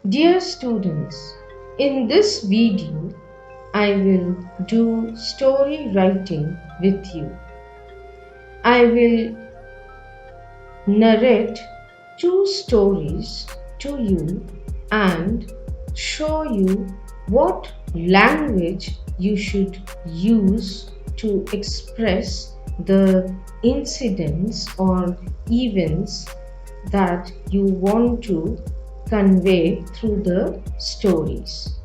Dear students, in this video, I will do story writing with you. I will narrate two stories to you and show you what language you should use to express the incidents or events that you want to convey through the stories.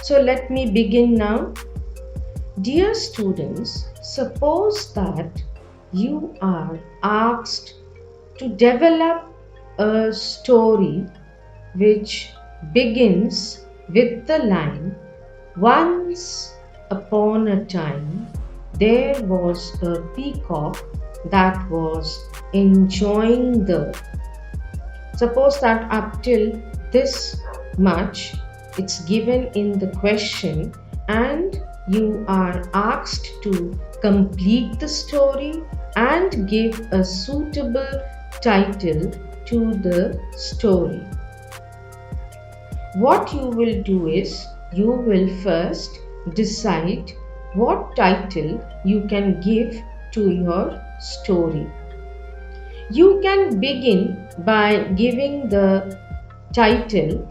So let me begin now. Dear students, suppose that you are asked to develop a story which begins with the line, "Once upon a time there was a peacock that was enjoying the." Suppose that up till this much it's given in the question and you are asked to complete the story and give a suitable title to the story. What you will do is you will first decide what title you can give to your story. You can begin by giving the title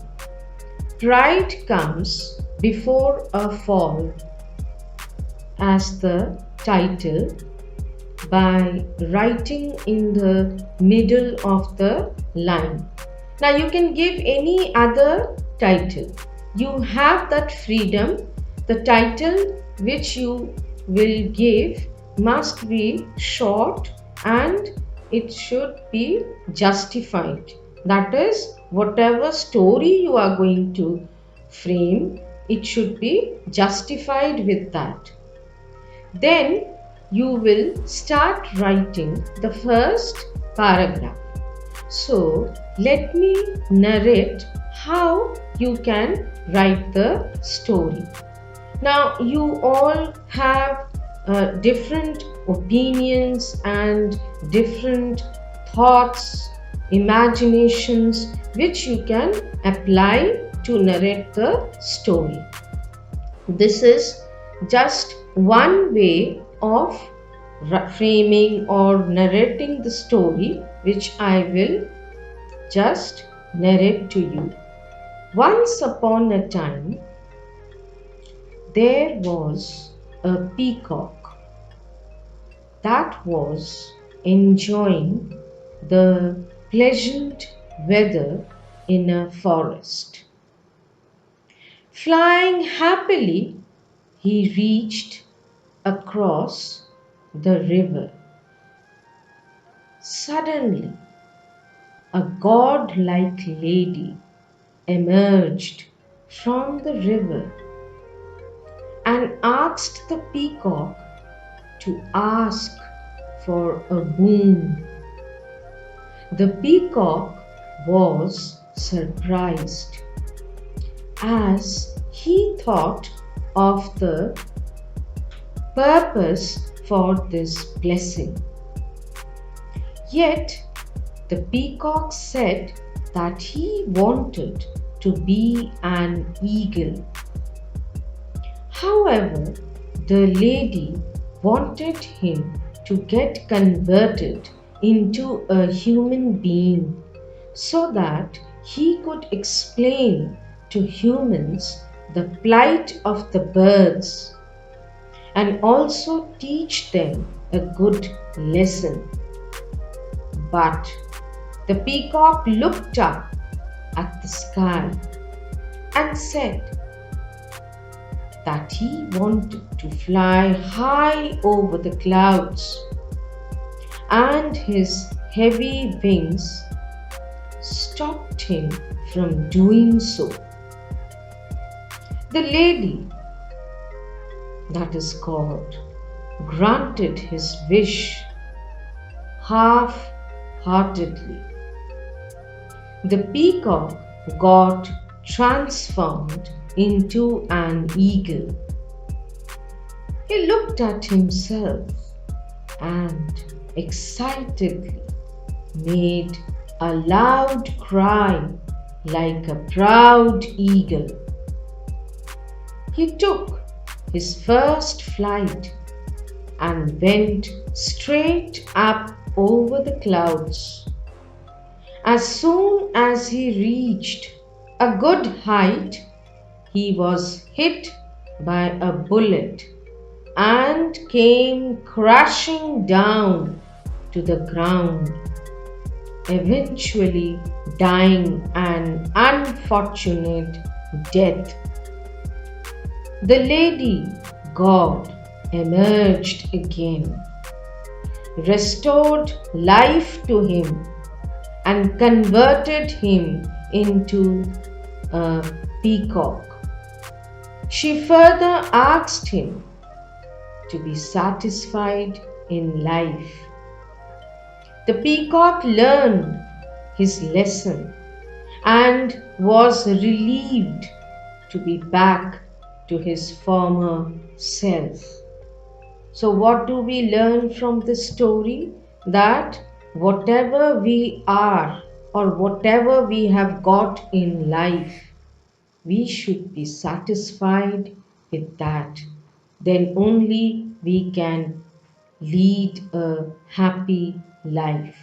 "Pride Comes Before a Fall" as the title by writing in the middle of the line. Now you can give any other title. You have that freedom. The title which you will give must be short and it should be justified. That is, whatever story you are going to frame, it should be justified with that. Then you will start writing the first paragraph. So let me narrate how you can write the story. Now you all have different opinions and different thoughts, imaginations which you can apply to narrate the story. This is just one way of framing or narrating the story which I will just narrate to you. Once upon a time, there was a peacock that was enjoying the pleasant weather in a forest. Flying happily, he reached across the river. Suddenly, a godlike lady emerged from the river and asked the peacock to ask for a boon. The peacock was surprised as he thought of the purpose for this blessing. Yet the peacock said that he wanted to be an eagle. However, the lady wanted him to get converted into a human being so that he could explain to humans the plight of the birds and also teach them a good lesson. But the peacock looked up at the sky and said that he wanted to fly high over the clouds, and his heavy wings stopped him from doing so. The lady, that is God, granted his wish half-heartedly. The peacock got transformed into an eagle. He looked at himself and excitedly made a loud cry like a proud eagle. He took his first flight and went straight up over the clouds. As soon as he reached a good height, he was hit by a bullet and came crashing down to the ground, eventually dying an unfortunate death. The lady god emerged again, restored life to him, and converted him into a peacock. She further asked him to be satisfied in life. The peacock learned his lesson and was relieved to be back to his former self. So, what do we learn from this story? That whatever we are or whatever we have got in life, we should be satisfied with that. Then only we can lead a happy life.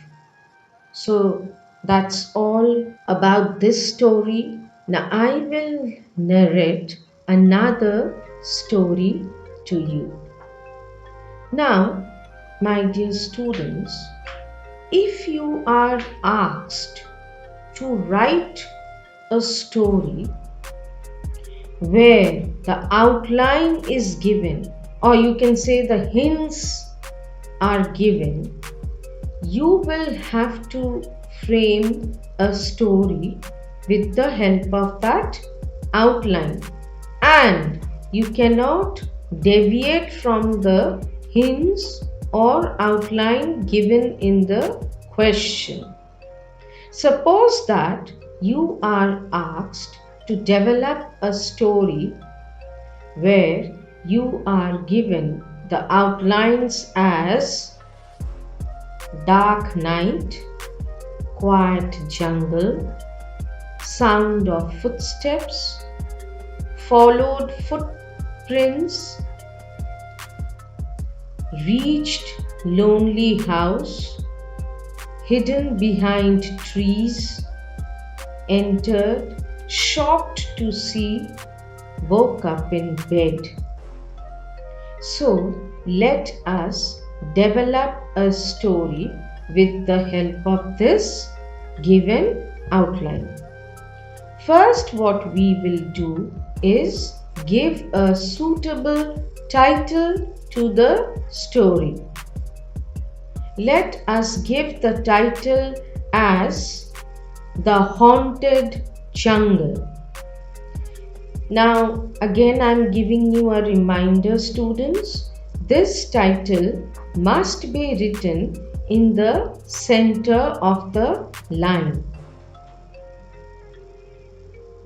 So that's all about this story. Now I will narrate another story to you. Now, my dear students, if you are asked to write a story where the outline is given, or you can say the hints are given, you will have to frame a story with the help of that outline, and you cannot deviate from the hints or outline given in the question. Suppose that you are asked to develop a story where you are given the outlines as dark night, quiet jungle, sound of footsteps, followed footprints, reached lonely house, hidden behind trees, entered, shocked to see, woke up in bed. So let us develop a story with the help of this given outline. First, what we will do is give a suitable title to the story. Let us give the title as The Haunted Jungle. Now, again, I am giving you a reminder, students. This title must be written in the center of the line.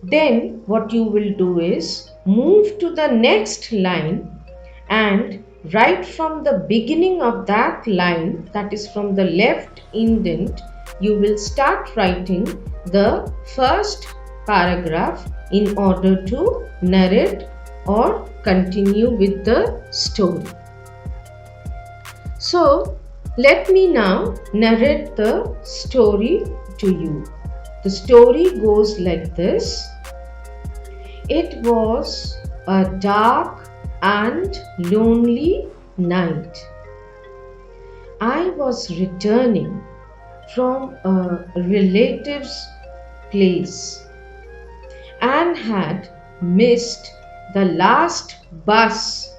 Then, what you will do is move to the next line and right from the beginning of that line, that is from the left indent, you will start writing the first paragraph in order to narrate or continue with the story. So, let me now narrate the story to you. The story goes like this. It was a dark and lonely night. I was returning from a relative's place and had missed the last bus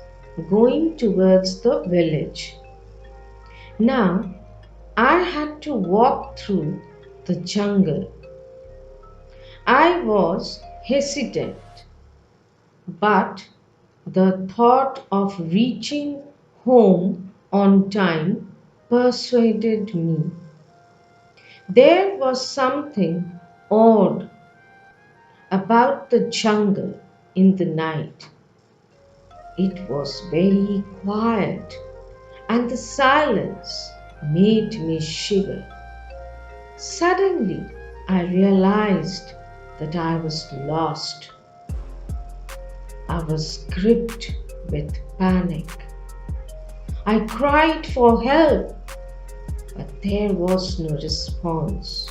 going towards the village. Now I had to walk through the jungle. I was hesitant, but the thought of reaching home on time persuaded me. There was something odd about the jungle in the night. It was very quiet, and the silence made me shiver. Suddenly, I realized that I was lost. I was gripped with panic. I cried for help, but there was no response.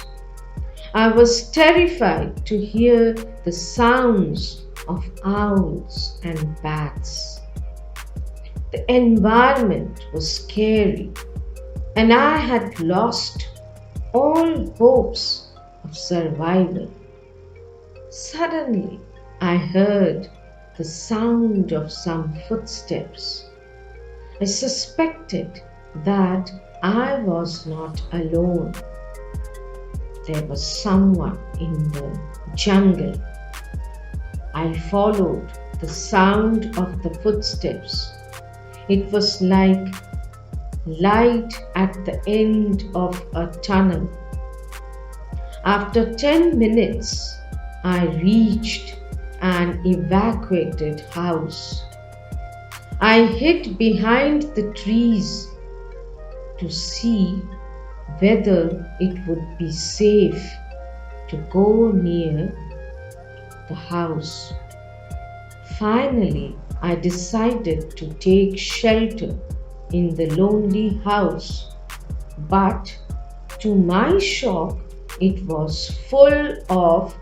I was terrified to hear the sounds of owls and bats. The environment was scary, and I had lost all hopes of survival. Suddenly, I heard the sound of some footsteps. I suspected that I was not alone. There was someone in the jungle. I followed the sound of the footsteps. It was like light at the end of a tunnel. After 10 minutes, I reached an evacuated house. I hid behind the trees to see whether it would be safe to go near the house. Finally, I decided to take shelter in the lonely house, but to my shock, it was full of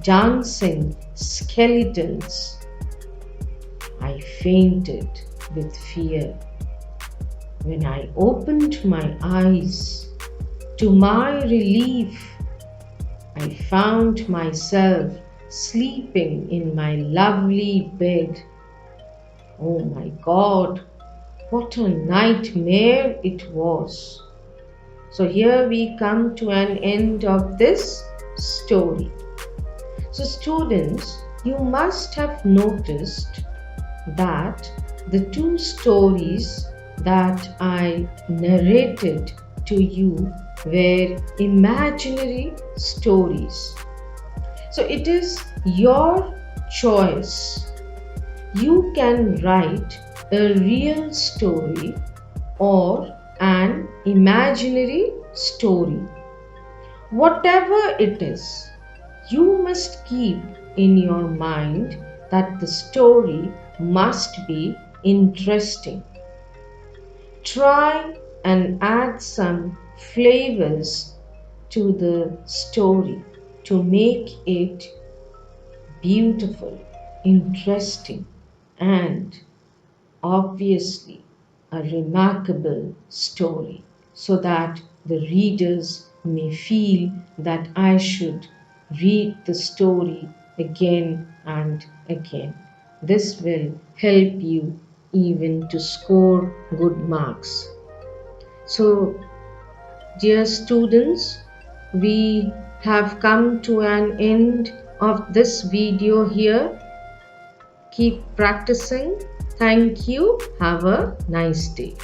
dancing skeletons. I fainted with fear. When I opened my eyes, to my relief, I found myself sleeping in my lovely bed. Oh my God, what a nightmare it was. So here we come to an end of this story. So students, you must have noticed that the two stories that I narrated to you were imaginary stories. So it is your choice. You can write a real story or an imaginary story. Whatever it is, you must keep in your mind that the story must be interesting. Try and add some flavors to the story to make it beautiful, interesting, and obviously a remarkable story, so that the readers may feel that I should read the story again and again. This will help you even to score good marks. So, dear students, we have come to an end of this video here. Keep practicing. Thank you. Have a nice day.